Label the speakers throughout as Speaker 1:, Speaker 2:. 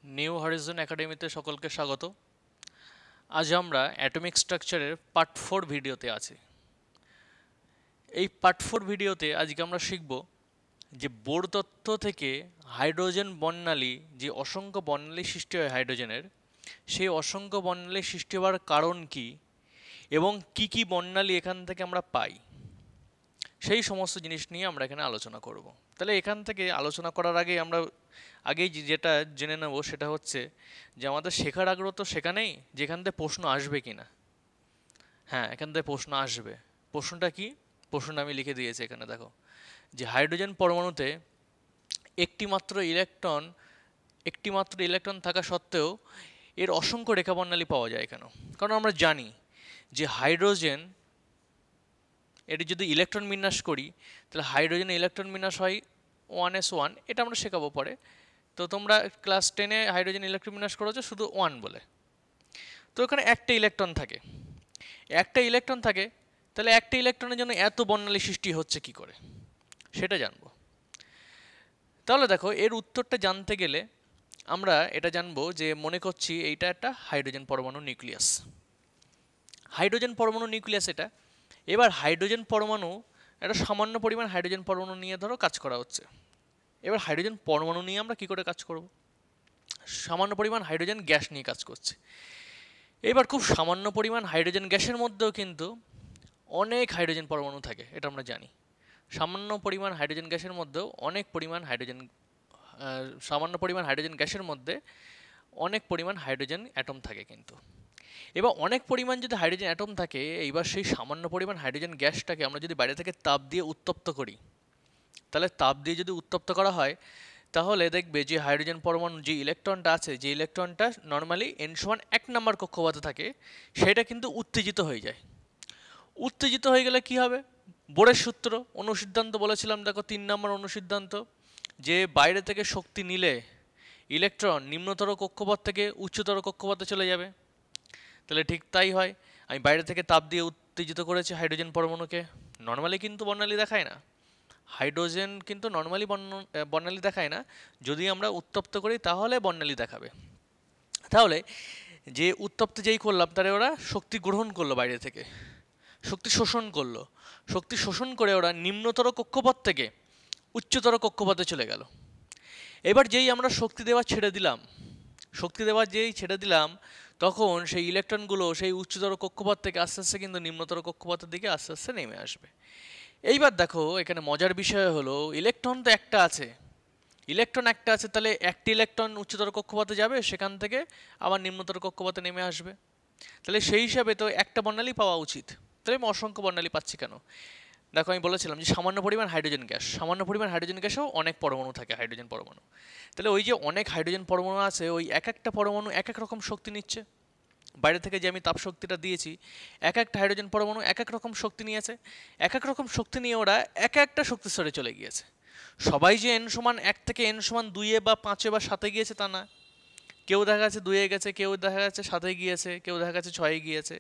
Speaker 1: New Harijan একাডেমিতে সকলকে স্বাগত। আজ আমরা অ্যাটমিক স্ট্রাকচারের পার্ট 4 ভিডিওতে আছি। এই পার্ট 4 ভিডিওতে আজকে আমরা শিখব যে বোর তত্ত্ব থেকে হাইড্রোজেন বর্ণালী, যে অসংখ্য বর্ণালী সৃষ্টি হয় হাইড্রোজেনের, সেই অসংখ্য বর্ণালী সৃষ্টি হওয়ার কারণ কি এবং কি কি বর্ণালী এখান থেকে আমরা পাই, সেই সমস্ত জিনিস নিয়ে আমরা এখানে আলোচনা করব। তাহলে এখান থেকে আলোচনা করার আগে আমরা আগেই যেটা জেনে নেব সেটা হচ্ছে যে আমাদের শেখার আগ্রহ তো সেখানেই, যেখান থেকে প্রশ্ন আসবে কি না। হ্যাঁ, এখান থেকে প্রশ্ন আসবে। প্রশ্নটা কি? প্রশ্নটা আমি লিখে দিয়েছি এখানে, দেখো যে হাইড্রোজেন পরমাণুতে একটি মাত্র ইলেকট্রন থাকা সত্ত্বেও এর অসংখ্য রেখা বর্ণালী পাওয়া যায় কেন? কারণ আমরা জানি যে হাইড্রোজেন, এটি যদি ইলেকট্রন বিন্যাস করি তাহলে হাইড্রোজেন ইলেকট্রন বিন্যাস হয় 1s1, এটা আমরা শেখাবো পরে। তো তোমরা ক্লাস 10-এ হাইড্রোজেন ইলেকট্রন বিন্যাস করেছো শুধু 1 বলে। তো এখানে একটা ইলেকট্রন থাকে, তাহলে একটা ইলেকট্রনের জন্য এত বর্ণালী সৃষ্টি হচ্ছে কি করে সেটা জানবো। তাহলে দেখো, এর উত্তরটা জানতে গেলে আমরা এটা জানবো যে মনে করছি এইটা একটা হাইড্রোজেন পরমাণু নিউক্লিয়াস। এটা এবার হাইড্রোজেন পরমাণু, একটা সামান্য পরিমাণ হাইড্রোজেন পরমাণু নিয়ে ধরো কাজ করা হচ্ছে। এবার হাইড্রোজেন পরমাণু নিয়ে আমরা কি করে কাজ করব? সামান্য পরিমাণ হাইড্রোজেন গ্যাস নিয়ে কাজ করছে। এবার খুব সামান্য পরিমাণ হাইড্রোজেন গ্যাসের মধ্যেও কিন্তু অনেক হাইড্রোজেন পরমাণু থাকে, এটা আমরা জানি। সামান্য পরিমাণ হাইড্রোজেন গ্যাসের মধ্যেও সামান্য পরিমাণ হাইড্রোজেন গ্যাসের মধ্যে অনেক পরিমাণ হাইড্রোজেন অ্যাটম থাকে কিন্তু। এবার অনেক পরিমাণ যদি হাইড্রোজেন অ্যাটম থাকে, এইবার সেই সামান্য পরিমাণ হাইড্রোজেন গ্যাসটাকে আমরা যদি বাইরে থেকে তাপ দিয়ে উত্তপ্ত করি, তাহলে তাপ দিয়ে যদি উত্তপ্ত করা হয় তাহলে দেখবে যে হাইড্রোজেন পরমাণু যে ইলেকট্রনটা আছে, যে ইলেকট্রনটা নর্মালি n সমান 1 নম্বর কক্ষপথে থাকে, সেটা কিন্তু উত্তেজিত হয়ে যায়। উত্তেজিত হয়ে গেলে কি হবে? বোরের সূত্র, অনুসিদ্ধান্ত বলেছিলাম, দেখো 3 নম্বর অনুসিদ্ধান্ত, যে বাইরে থেকে শক্তি নিলে ইলেকট্রন নিম্নতর কক্ষপথ থেকে উচ্চতর কক্ষপথে চলে যাবে। তাহলে ঠিক তাই হয়, আমি বাইরে থেকে তাপ দিয়ে উত্তেজিত করেছি হাইড্রোজেন পরমাণুকে। নর্মালি কিন্তু বর্ণালী দেখায় না, হাইড্রোজেন কিন্তু নর্মালি বর্ণালী দেখায় না, যদি আমরা উত্তপ্ত করি তাহলে বর্ণালী দেখাবে। তাহলে যে উত্তপ্ত যেই করলাম তাহলে ওরা শক্তি গ্রহণ করলো বাইরে থেকে, শক্তি শোষণ করে ওরা নিম্নতর কক্ষপথ থেকে উচ্চতর কক্ষপথে চলে গেল। এবার যেই আমরা শক্তি দেওয়া ছেড়ে দিলাম তখন সেই ইলেকট্রনগুলো সেই উচ্চতর কক্ষপথ থেকে আস্তে আস্তে কিন্তু নিম্নতর কক্ষপথের দিকে আস্তে আস্তে নেমে আসবে। এইবার দেখো, এখানে মজার বিষয় হলো ইলেকট্রন একটা আছে, তাহলে একটি ইলেকট্রন উচ্চতর কক্ষপথে যাবে, সেখান থেকে আবার নিম্নতর কক্ষপথে নেমে আসবে। তাহলে সেই হিসাবে তো একটা বর্ণালী পাওয়া উচিত, তাহলে আমি অসংখ্য বর্ণালী পাচ্ছি কেন? দেখো, আমি বলেছিলাম যে সামান্য পরিমাণ হাইড্রোজেন গ্যাসেও অনেক পরমাণু থাকে, হাইড্রোজেন পরমাণু। তাহলে ওই যে অনেক হাইড্রোজেন পরমাণু আছে, ওই এক একটা পরমাণু এক এক রকম শক্তি নিচ্ছে বাইরে থেকে, যে আমি তাপ শক্তিটা দিয়েছি, এক একটা হাইড্রোজেন পরমাণু এক এক রকম শক্তি নিয়েছে। এক এক রকম শক্তি নিয়ে ওরা এক একটা শক্তিস্তরে চলে গিয়েছে। সবাই যে n=1 থেকে n=2 বা 5 বা 7 গিয়েছে তা না, কেউ দেখা যাচ্ছে 2 গেছে, কেউ দেখা যাচ্ছে 7 গিয়েছে, কেউ দেখা যাচ্ছে 6 গিয়েছে।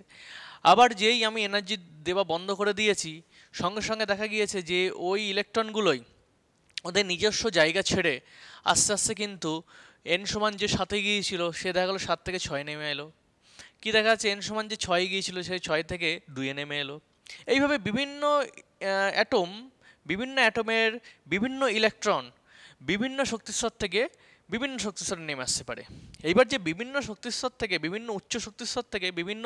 Speaker 1: আবার যেই আমি এনার্জি দেওয়া বন্ধ করে দিয়েছি, সঙ্গে সঙ্গে দেখা গিয়েছে যে ওই ইলেকট্রনগুলোই ওদের নিজস্ব জায়গা ছেড়ে আস্তে আস্তে কিন্তু n=যে 7 গিয়েছিল সে দেখা গেলো 7 থেকে 6 নেমে এলো। কি দেখা যাচ্ছে n=যে 6 গিয়েছিল সেই 6 থেকে 2 নেমে এলো। এইভাবে বিভিন্ন অ্যাটমের বিভিন্ন ইলেকট্রন বিভিন্ন শক্তিস্তর থেকে বিভিন্ন শক্তিস্তরে নেমে আসতে পারে। এইবার যে বিভিন্ন শক্তিস্তর থেকে, বিভিন্ন উচ্চ শক্তিস্তর থেকে বিভিন্ন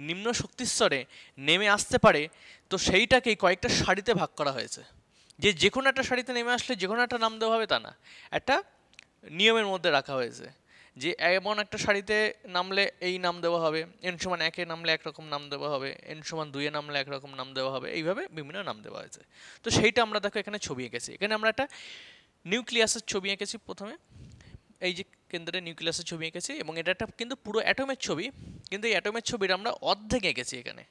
Speaker 1: নিম্ন শক্তিস্তরে নেমে আসতে পারে, তো সেইটাকেই কয়েকটা সারিতে ভাগ করা হয়েছে। যে কোনো একটা সারিতে নেমে আসলে যে কোনো একটা নাম দেওয়া হবে তা না, একটা নিয়মের মধ্যে রাখা হয়েছে যে এমন একটা সারিতে নামলে এই নাম দেওয়া হবে, n=1 নামলে একরকম নাম দেওয়া হবে, n=2 নামলে একরকম নাম দেওয়া হবে, এইভাবে বিভিন্ন নাম দেওয়া হয়েছে। তো সেইটা আমরা দেখো এখানে ছবি এঁকেছি। এখানে আমরা একটা নিউক্লিয়াসের ছবি এঁকেছি প্রথমে, এই যে কেন্দ্রে নিউক্লিয়াসের ছবি এঁকেছি, এবং এটা একটা কিন্তু পুরো অ্যাটমের ছবি, কিন্তু এই অ্যাটমের ছবিটা আমরা অর্ধেক এঁকেছি। এখানে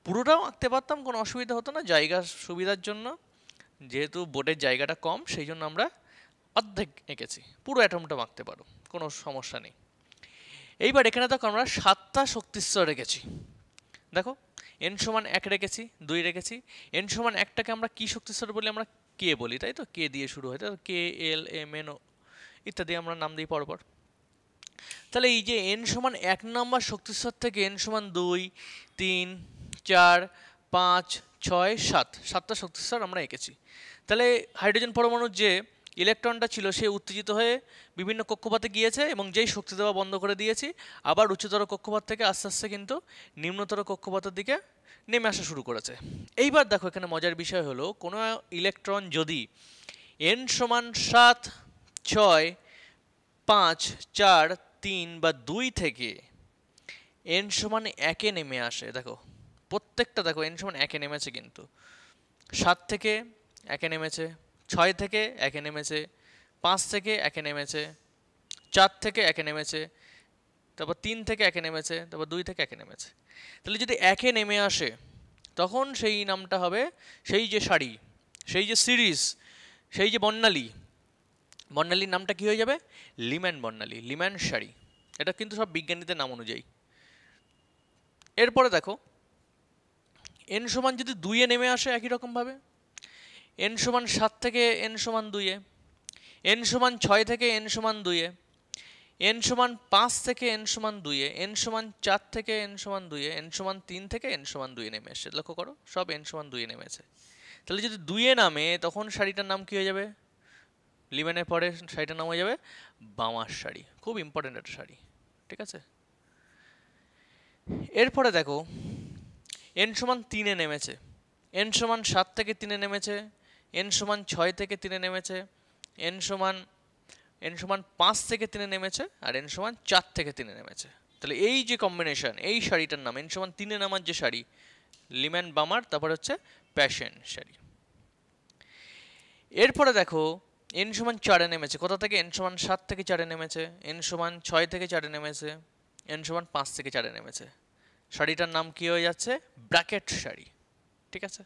Speaker 1: পুরোটাও আঁকতে পারতাম, কোনো অসুবিধা হতো না, জায়গার সুবিধার জন্য, যেহেতু বোর্ডের জায়গাটা কম সেই জন্য আমরা অর্ধেক এঁকেছি। পুরো অ্যাটমটা আঁকতে পারো, কোনো সমস্যা নেই। এইবার এখানে দেখো আমরা 7টা শক্তিস্তর রেখেছি। দেখো n=1 রেখেছি, 2 রেখেছি। n=1টাকে আমরা কি শক্তিস্তর বলি? আমরা কে বলি, তাই তো? কে দিয়ে শুরু হয়, তাই তো? কে, এল, এম, এন ইত্যাদি আমরা নাম দিই পরপর। তাহলে এই যে n সমান 1 নম্বর শক্তিস্তর থেকে n সমান 2, 3, 4, 5, 6, 7 সাতটা শক্তিস্তর আমরা এঁকেছি। তাহলে হাইড্রোজেন পরমাণুর যে ইলেকট্রনটা ছিল সে উত্তেজিত হয়ে বিভিন্ন কক্ষপথে গিয়েছে এবং যেই শক্তি দেওয়া বন্ধ করে দিয়েছি আবার উচ্চতর কক্ষপথ থেকে আস্তে আস্তে কিন্তু নিম্নতর কক্ষপথের দিকে নেমে আসা শুরু করেছে। এইবার দেখো এখানে মজার বিষয় হলো কোনো ইলেকট্রন যদি n সমান 7, 6, 5, 4, 3 বা 2 থেকে n সমান 1-এ নেমে আসে, দেখো প্রত্যেকটা দেখো n সমান 1-এ নেমেছে, কিন্তু 7 থেকে 1-এ নেমেছে, 6 থেকে 1-এ নেমেছে, 5 থেকে 1-এ নেমেছে, 4 থেকে 1-এ নেমেছে, তারপর 3 থেকে 1-এ নেমেছে, তারপর 2 থেকে 1-এ নেমেছে। তাহলে যদি 1-এ নেমে আসে তখন সেই নামটা হবে, সেই যে সারি, সেই যে সিরিজ, সেই যে বর্ণালী, বর্ণালীর নামটা কি হয়ে যাবে? লিম্যান বর্ণালী, লিম্যান সারি। এটা কিন্তু সব বিজ্ঞানীদের নাম অনুযায়ী। এরপরে দেখো n সমান যদি 2-এ নেমে আসে একই রকমভাবে, n সমান 7 থেকে n সমান 2-এ, n সমান 6 থেকে n সমান 2-এ, n সমান 5 থেকে n সমান 2-এ, n সমান 4 থেকে n সমান 2-এ, n সমান 3 থেকে n সমান 2-এ নেমে আসে। লক্ষ্য করো সব n সমান 2-এ নেমেছে। তাহলে যদি 2-এ নামে তখন সারিটার নাম কি হয়ে যাবে? লিম্যানের পরে সারিটার নাম হয়ে যাবে বামার সারি। খুব ইম্পর্টেন্ট একটা সারি, ঠিক আছে? এরপরে দেখো n সমান 3-এ নেমেছে, n সমান 7 থেকে 3-এ নেমেছে, n সমান 6 থেকে 3-এ নেমেছে, n সমান 5 থেকে 3-এ নেমেছে, আর n সমান 4 থেকে 3-এ নেমেছে। তাহলে এই যে কম্বিনেশন, এই সারিটার নাম n সমান 3-এ নামার যে সারি, লিম্যান বামার, তারপর হচ্ছে প্যাশেন সারি। এরপরে দেখো n সমান 4-এ নেমেছে, কোথা থেকে? n সমান 7 থেকে 4-এ নেমেছে, n সমান 6 থেকে 4-এ নেমেছে, n সমান 5 থেকে 4-এ নেমেছে। সারিটার নাম কি হয়ে যাচ্ছে? ব্র্যাকেট সারি, ঠিক আছে?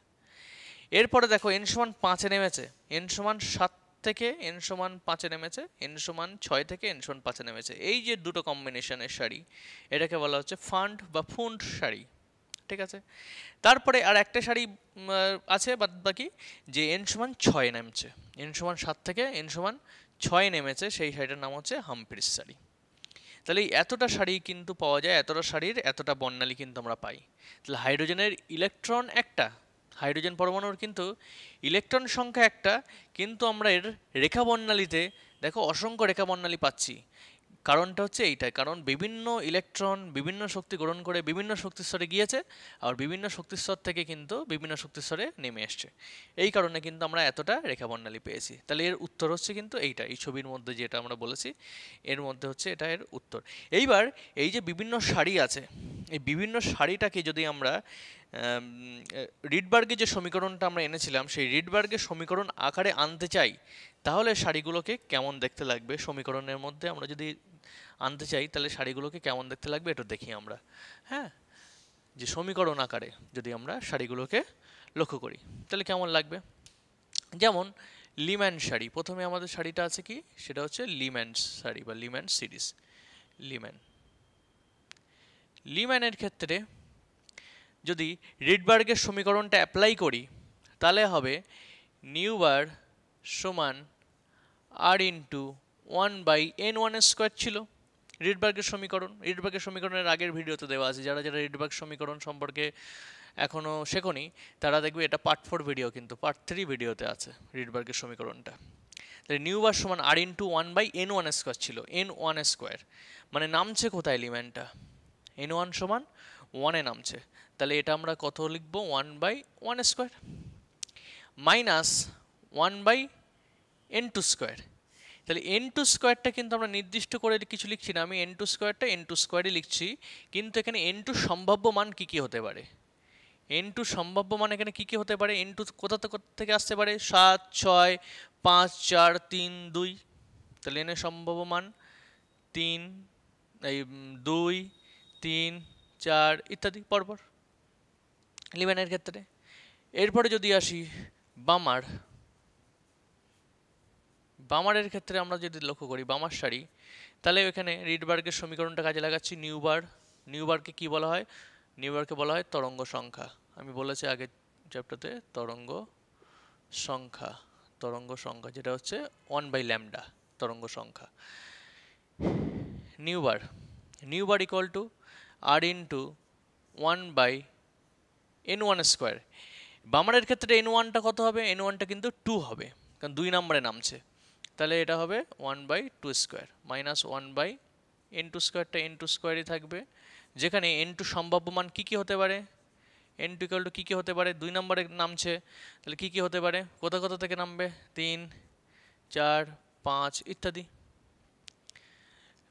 Speaker 1: এরপরে দেখো n সমান 5-এ নেমেছে, n সমান 7 থেকে n সমান 5-এ নেমেছে, n সমান 6 থেকে n সমান 5-এ নেমেছে। এই যে দুটো কম্বিনেশনের সারি, এটাকে বলা হচ্ছে ফান্ড বা ফুন্ড সারি, ঠিক আছে? তারপরে আর একটা সারি আছে বাদ বাকি, যে n সমান 6-এ নেমেছে, n সমান 7 থেকে n সমান 6-এ নেমেছে, সেই সারিটার নাম হচ্ছে হামফ্রিস সারি। তাহলে এই এতটা সারি কিন্তু পাওয়া যায়, এতটা সারির এতটা বর্ণালী কিন্তু আমরা পাই। তাহলে হাইড্রোজেনের ইলেকট্রন একটা, হাইড্রোজেন পরমাণুর কিন্তু ইলেকট্রন সংখ্যা একটা, কিন্তু আমরা এর রেখা বর্ণালীতে দেখো অসংখ্য রেখা বর্ণালী পাচ্ছি। কারণটা হচ্ছে এইটাই, কারণ বিভিন্ন ইলেকট্রন বিভিন্ন শক্তি গ্রহণ করে বিভিন্ন শক্তিস্তরে গিয়েছে, আর বিভিন্ন শক্তিস্তর থেকে কিন্তু বিভিন্ন শক্তিস্তরে নেমে এসছে। এই কারণে কিন্তু আমরা এতটা রেখা বর্ণালী পেয়েছি। তাহলে এর উত্তর হচ্ছে কিন্তু এইটা, এই ছবির মধ্যে যেটা আমরা বলেছি এর মধ্যে হচ্ছে এটা এর উত্তর। এইবার এই যে বিভিন্ন সারি আছে, এই বিভিন্ন সারিটাকে যদি আমরা রিডবার্গের যে সমীকরণটা আমরা এনেছিলাম সেই রিডবার্গের সমীকরণ আকারে আনতে চাই, তাহলে সারিগুলোকে কেমন দেখতে লাগবে সমীকরণের মধ্যে আমরা যদি আনতে চাই, তাহলে সারিগুলোকে কেমন দেখতে লাগবে একটু দেখি আমরা। হ্যাঁ, যে সমীকরণ আকারে যদি আমরা সারিগুলোকে লক্ষ্য করি তাহলে কেমন লাগবে? যেমন লিম্যান সারি, প্রথমে আমাদের সারিটা আছে কি, সেটা হচ্ছে লিম্যান সারি বা লিম্যান সিরিজ। লিম্যানের ক্ষেত্রে যদি রিডবার্গের সমীকরণটা অ্যাপ্লাই করি তাহলে হবে নিউবার সমান আর ইন্টু 1/n1² ছিল রিডবার্গের সমীকরণ। রিডবার্গের সমীকরণের আগের ভিডিওতে দেওয়া আছে, যারা যারা রিডবার্গ সমীকরণ সম্পর্কে এখনও শেখোনি তারা দেখবে এটা পার্ট 4 ভিডিও, কিন্তু পার্ট 3 ভিডিওতে আছে রিডবার্গের সমীকরণটা। তাহলে নিউবার সমান আর ইন্টু 1/n1² ছিল, n1², মানে নামছে কোথায় এলিমেন্টটা? n1 সমান 1-এ নামছে, তাহলে এটা আমরা কত লিখব? 1/1² মাইনাস 1/n2²। তাহলে n2²টা কিন্তু আমরা নির্দিষ্ট করে কিছু লিখছি না, আমি n2²টা n2² লিখছি, কিন্তু এখানে n2 সম্ভাব্য মান কি কি হতে পারে? n2 সম্ভাব্য মান এখানে কি কি হতে পারে? n2 কোথা থেকে আসতে পারে? 7, 6, 5, 4, 3, 2। তাহলে n এর সম্ভাব্য মান 3, 2, 3, 4 ইত্যাদি পরপর লিম্যানের ক্ষেত্রে। এরপরে যদি আসি বামারের ক্ষেত্রে আমরা যদি লক্ষ্য করি বামার সারি, তাহলে এখানে রিডবার্গের সমীকরণটা কাজে লাগাচ্ছি। নিউবারকে কি বলা হয়? নিউবারকে বলা হয় তরঙ্গ সংখ্যা। আমি বলেছি আগের চ্যাপ্টারতে তরঙ্গ সংখ্যা যেটা হচ্ছে 1/λ তরঙ্গ সংখ্যা। Nu bar nu bar equal to R into 1/n1 square. বামারের ক্ষেত্রে n1টা কত হবে? n1টা কিন্তু 2 হবে, কারণ 2 নম্বরে নামছে। তাহলে এটা হবে 1/2 স্কোয়ার মাইনাস 1/n2 স্কোয়ারটা n2 স্কোয়ারই থাকবে, যেখানে n2 সম্ভাব্য মান কী কী হতে পারে? n2 ইকুয়াল টু কী কী হতে পারে? 2 নম্বরে নামছে, তাহলে কী কী হতে পারে? কোথা কোথা থেকে নামবে? 3, 4, 5 ইত্যাদি।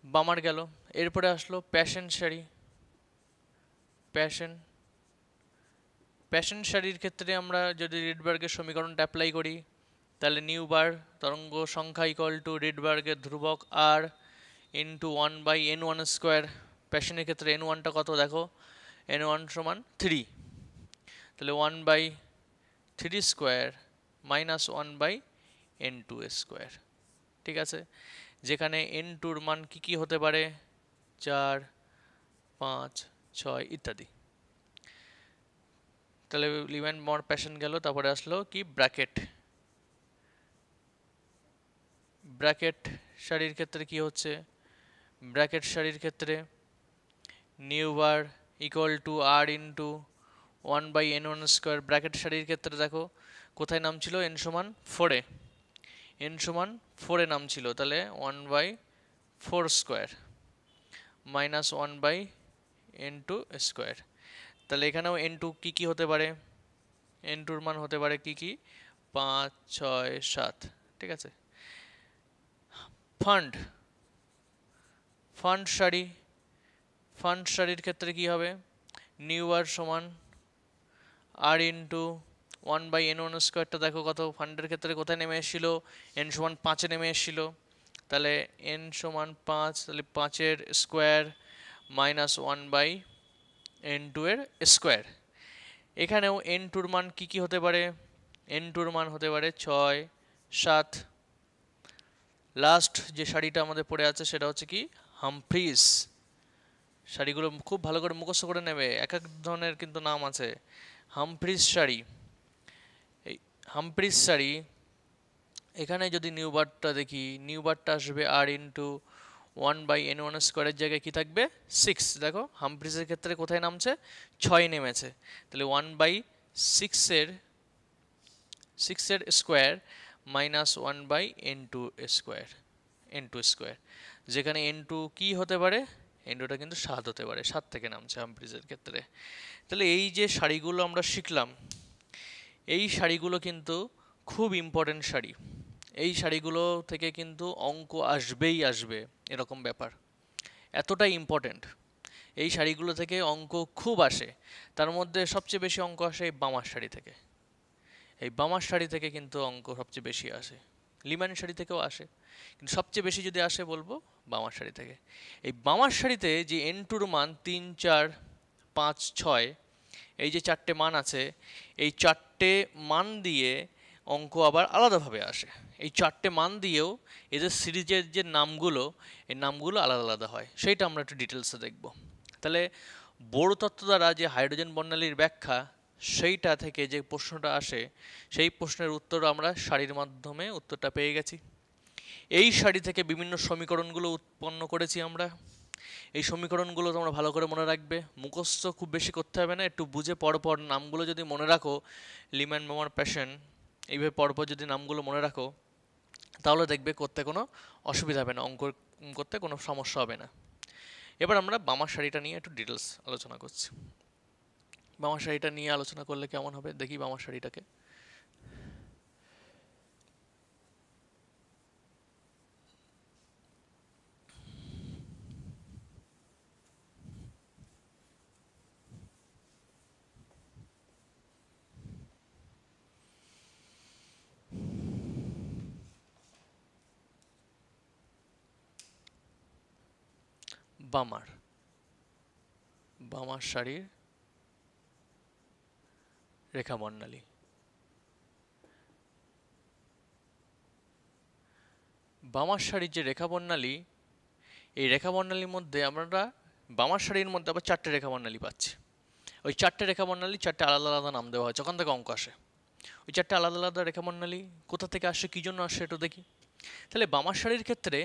Speaker 1: বামার গেল। এরপরে আসলো প্যাশন সারি। প্যাশন সারির ক্ষেত্রে আমরা যদি রিডবার্গের সমীকরণটা অ্যাপ্লাই করি, তাহলে নিউ বার তরঙ্গ সংখ্যা ইকুয়াল টু রিডবার্গের ধ্রুবক আর ইন্টু 1/n1 স্কোয়ার। প্যাশনের ক্ষেত্রে n1টা কত দেখো? n1 সমান 3, তাহলে 1/3 স্কোয়ার মাইনাস 1/n2 স্কোয়ার। ঠিক আছে, যেখানে n2-র মান কী কী হতে পারে? 4, 5, 6 ইত্যাদি। তাহলে লিম্যান মর প্যাশন গেল, তারপরে আসলো কি? ব্র্যাকেট সারির ক্ষেত্রে কি হচ্ছে? ব্র্যাকেট সারির ক্ষেত্রে nu bar equal to R into 1/n1 square. Bracket সারির ক্ষেত্রে দেখো কোথায় নাম ছিল? n সমান 4-এ, n সমান 4-এ নাম ছিল, তাহলে 1/4 স্কোয়ার মাইনাস 1/n2 স্কোয়ার। তাহলে এখানেও n2 কী কী হতে পারে? n2-র মান হতে পারে কি কি? 5, 6, 7। ঠিক আছে। ফান্ড সারির ক্ষেত্রে কি হবে? নিউ আর সমান আর ইন্টু 1/n1 স্কোয়ারটা দেখো কত ফান্ডের ক্ষেত্রে কোথায় নেমে এসেছিল? n সমান 5-এ নেমে এসেছিল, তাহলে n সমান 5, তাহলে 5-এর স্কোয়ার মাইনাস 1/n2 এর স্কোয়ার। এখানেও n2-র মান কি কি হতে পারে? n2-র মান হতে পারে 6, 7। লাস্ট যে শাড়িটা আমাদের পড়ে আছে সেটা হচ্ছে কি? হামফ্রিজ। শাড়িগুলো খুব ভালো করে মুখস্থ করে নেবে, এক এক ধরনের কিন্তু নাম আছে। হামফ্রিজ শাড়ি, এই হামফ্রিজ শাড়ি, এখানে যদি নিউ বারটা দেখি, নিউ বারটা আসবে আর ইন্টু 1/n1 স্কোয়ারের জায়গায় কি থাকবে? 6। দেখো হামফ্রিজের ক্ষেত্রে কোথায় নামছে? 6 নেমেছে, তাহলে 1/6-এর স্কোয়ার মাইনাস 1/n2 স্কোয়ার, যেখানে n2 কি হতে পারে? n2টা কিন্তু 7 হতে পারে, 7 থেকে নামছে হামফ্রিজের ক্ষেত্রে। তাহলে এই যে শাড়িগুলো আমরা শিখলাম, এই শাড়িগুলো কিন্তু খুব ইম্পর্টেন্ট শাড়ি। এই শাড়িগুলো থেকে কিন্তু অঙ্ক আসবেই আসবে, এরকম ব্যাপার, এতটাই ইম্পর্টেন্ট। এই শাড়িগুলো থেকে অঙ্ক খুব আসে, তার মধ্যে সবচেয়ে বেশি অঙ্ক আসে এই বামার শাড়ি থেকে। এই বামার শাড়ি থেকে কিন্তু অঙ্ক সবচেয়ে বেশি আসে, লিমান শাড়ি থেকেও আসে, কিন্তু সবচেয়ে বেশি যদি আসে বলবো বামার শাড়ি থেকে। এই বামার শাড়িতে যে n2-র মান 3, 4, 5, 6, এই যে 4টে মান আছে, এই 4টে মান দিয়ে অঙ্ক আবার আলাদাভাবে আসে। এই 4টে মান দিয়েও এদের সিরিজের যে নামগুলো, এই নামগুলো আলাদা আলাদা হয়, সেইটা আমরা একটু ডিটেলসে দেখব। তাহলে বোর তত্ত্ব দ্বারা যে হাইড্রোজেন বর্ণালীর ব্যাখ্যা, সেইটা থেকে যে প্রশ্নটা আসে, সেই প্রশ্নের উত্তর আমরা সারির মাধ্যমে উত্তরটা পেয়ে গেছি। এই সারি থেকে বিভিন্ন সমীকরণগুলো উৎপন্ন করেছি আমরা। এই সমীকরণগুলো তোমরা ভালো করে মনে রাখবে, মুখস্থ খুব বেশি করতে হবে না, একটু বুঝে পরপর নামগুলো যদি মনে রাখো, লিম্যান বোমার প্যাশন, এইভাবে পরপর যদি নামগুলো মনে রাখো, তাহলে দেখবে করতে কোনো অসুবিধা হবে না, অঙ্ক করতে কোনো সমস্যা হবে না। এবার আমরা বামার শাড়িটা নিয়ে একটু ডিটেলস আলোচনা করছি। বামার শাড়িটা নিয়ে আলোচনা করলে কেমন হবে দেখি বামার শাড়িটাকে। বামার শাড়ির রেখা বর্ণালী। বামার শাড়ির যে রেখা বর্ণালী, এই রেখা বর্ণালীর মধ্যে আমরা বামার শাড়ির মধ্যে আবার 4টে রেখা বর্ণালী পাচ্ছি। ওই 4টে রেখা বর্ণালী 4টে আলাদা আলাদা নাম দেওয়া হয় যখন থেকে অঙ্ক আসে। ওই 4টে আলাদা আলাদা রেখা বর্ণালী কোথা থেকে আসে, কী জন্য আসে একটু দেখি। তাহলে বামার সারির ক্ষেত্রে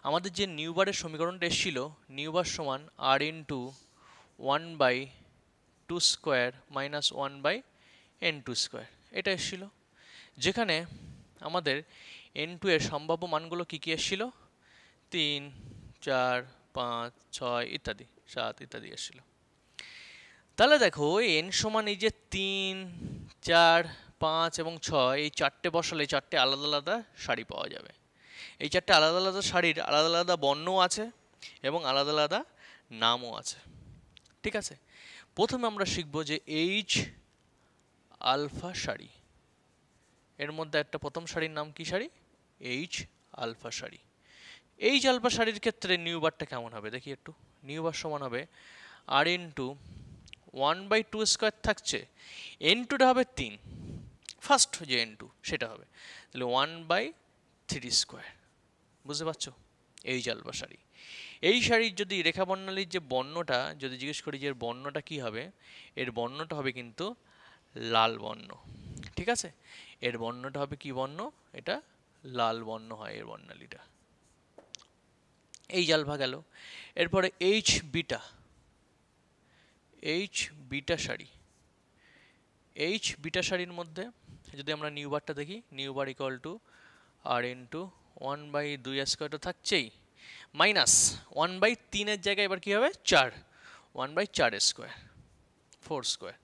Speaker 1: আমাদের যে নিউ বারের সমীকরণটা এসেছিল, নিউ বার সমান R into 1/2 square minus 1/n2 square, এটা এসেছিল। যেখানে আমাদের n2 এর সম্ভাব্য মানগুলো কী কী এসেছিল? 3, 4, 5, 6 ইত্যাদি, 7 ইত্যাদি এসেছিল। তাহলে দেখো n সমান এই যে 3, 4, 5 এবং 6, এই চারটে বসালে চারটে আলাদা আলাদা সারি পাওয়া যাবে। এই চারটে আলাদা আলাদা সারির আলাদা আলাদা বর্ণও আছে এবং আলাদা আলাদা নামও আছে। ঠিক আছে, প্রথমে আমরা শিখব যে এইচ আলফা সারি। এর মধ্যে একটা প্রথম সারির নাম কি সারি? এইচ আলফা সারি। এইচ আলফা সারির ক্ষেত্রে নিউ বারটা কেমন হবে দেখি একটু। নিউ বার সমান হবে আর ইন্টু 1/2 স্কোয়ার থাকছে, n2টা হবে 3, ফার্স্ট যে n2 সেটা হবে, তাহলে 1/3 স্কোয়ার। বুঝতে পারছো? এইচ আলফা সারি। এই সারির যদি রেখা বর্ণালীর যে বর্ণটা যদি জিজ্ঞেস করি যে এর বর্ণটা কী হবে, এর বর্ণটা হবে কিন্তু লাল বর্ণ। ঠিক আছে, এর বর্ণটা হবে কি বর্ণ? এটা লাল বর্ণ হয় এর বর্ণালীটা। এইচ আলফা গেল। এরপরে এইচ বিটা, এইচ বিটা সারি। এইচ বিটা সারির মধ্যে যদি আমরা নিউ বারটা দেখি, nu bar equal to R into 1/2 square তো থাকছেই, মাইনাস 1/3 জায়গায় এবার কী হবে? 4, 1/4 স্কোয়ার, 4 স্কোয়ার।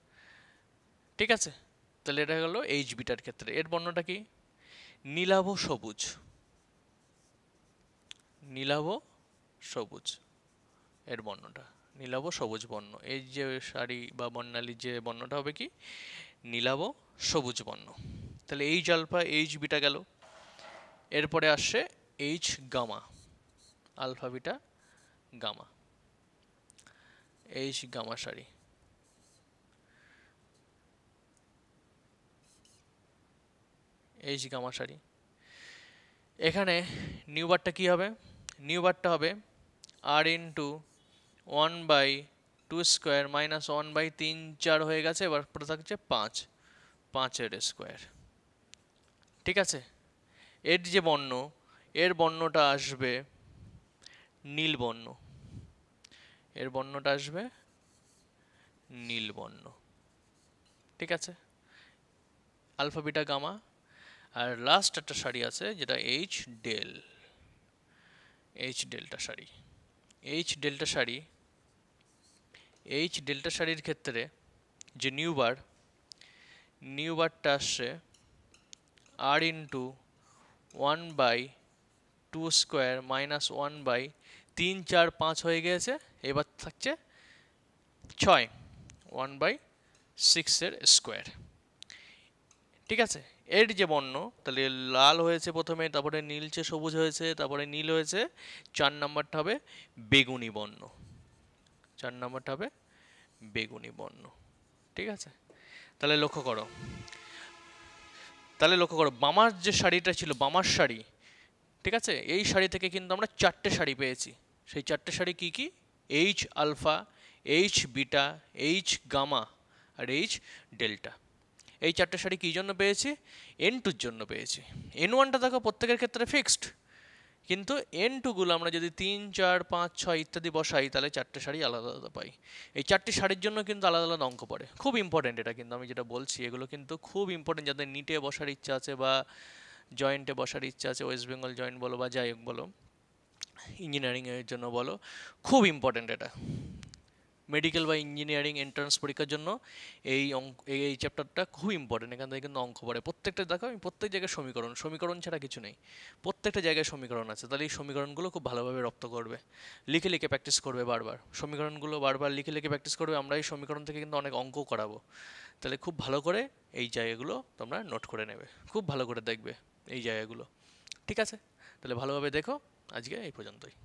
Speaker 1: ঠিক আছে, তাহলে এটা হলো এইচ বিটার ক্ষেত্রে। এর বর্ণটা কি? নীলাভ সবুজ, নীলাভ সবুজ এর বর্ণটা, নীলাভ সবুজ বর্ণ। এই যে সারি বা বর্ণালীর যে বর্ণটা হবে কি? নীলাভ সবুজ বর্ণ। তাহলে এইচ আলফা এইচ বিটা গেল। এরপরে আসছে H gamma, alpha beta gamma, H gamma সারি। এইচ গামা সারি। এখানে নিউ বারটা কী হবে? নিউ বারটা হবে আর ইন্টু 1/2 স্কোয়ার মাইনাস 1/3, 4 হয়ে গেছে, এবার পরে থাকছে 5, 5-এর স্কোয়ার। ঠিক আছে, এর যে বর্ণ, এর বর্ণটা আসবে নীল বর্ণ, এর বর্ণটা আসবে নীল বর্ণ। ঠিক আছে, আলফা বিটা গামা। আর লাস্ট একটা সারি আছে যেটা এইচ ডেল, এইচ ডেল্টা সারি। এইচ ডেল্টা সারি, এইচ ডেল্টা সারির ক্ষেত্রে যে নিউ বার, নিউ বারটা আসছে আর ইন্টু 1/2 স্কোয়ার মাইনাস 1/3, 4, 5 হয়ে গিয়েছে, এবার থাকছে 6, 1/6-এর স্কোয়ার। ঠিক আছে, এর যে বর্ণ, তাহলে লাল হয়েছে প্রথমে, তারপরে নীলচে সবুজ হয়েছে, তারপরে নীল হয়েছে, 4 নম্বরটা হবে বেগুনি বর্ণ, 4 নম্বরটা হবে বেগুনি বর্ণ। ঠিক আছে, তাহলে লক্ষ্য করো, তাহলে লক্ষ্য করো বামার যে শাড়িটা ছিল, বামার শাড়ি, ঠিক আছে, এই শাড়ি থেকে কিন্তু আমরা 4টে শাড়ি পেয়েছি। সেই 4টে শাড়ি কি কি? H alpha, H beta, H gamma আর এইচ ডেল্টা। এই 4টে শাড়ি কী জন্য পেয়েছি? n2-র জন্য পেয়েছি। n1টা দেখো প্রত্যেকের ক্ষেত্রে ফিক্সড, কিন্তু n2গুলো আমরা যদি 3, 4, 5, 6 ইত্যাদি বসাই, তাহলে 4টে শাড়ি আলাদা আলাদা পাই। এই 4টে শাড়ির জন্য কিন্তু আলাদা আলাদা অঙ্ক পড়ে, খুব ইম্পর্টেন্ট এটা কিন্তু, আমি যেটা বলছি এগুলো কিন্তু খুব ইম্পর্টেন্ট, যাদের নিটে বসার ইচ্ছা আছে বা জয়েন্টে বসার ইচ্ছা আছে, ওয়েস্ট বেঙ্গল জয়েন্ট বলো বা যাই হোক বলো, ইঞ্জিনিয়ারিংয়ের জন্য বলো, খুব ইম্পর্টেন্ট এটা। মেডিকেল বা ইঞ্জিনিয়ারিং এন্ট্রান্স পরীক্ষার জন্য এই চ্যাপ্টারটা খুব ইম্পর্টেন্ট। এখান থেকে কিন্তু অঙ্ক পড়ে প্রত্যেকটা। দেখো আমি প্রত্যেক জায়গায় সমীকরণ, সমীকরণ ছাড়া কিছু নেই, প্রত্যেকটা জায়গায় সমীকরণ আছে। তাহলে এই সমীকরণগুলো খুব ভালোভাবে রপ্ত করবে, লিখে লিখে প্র্যাকটিস করবে বারবার, সমীকরণগুলো বারবার লিখে লিখে প্র্যাকটিস করবে। আমরা এই সমীকরণ থেকে কিন্তু অনেক অঙ্কও করাবো। তাহলে খুব ভালো করে এই জায়গাগুলো তোমরা নোট করে নেবে, খুব ভালো করে দেখবে এই জায়গাগুলো। ঠিক আছে, তাহলে ভালোভাবে দেখো। আজকে এই পর্যন্তই।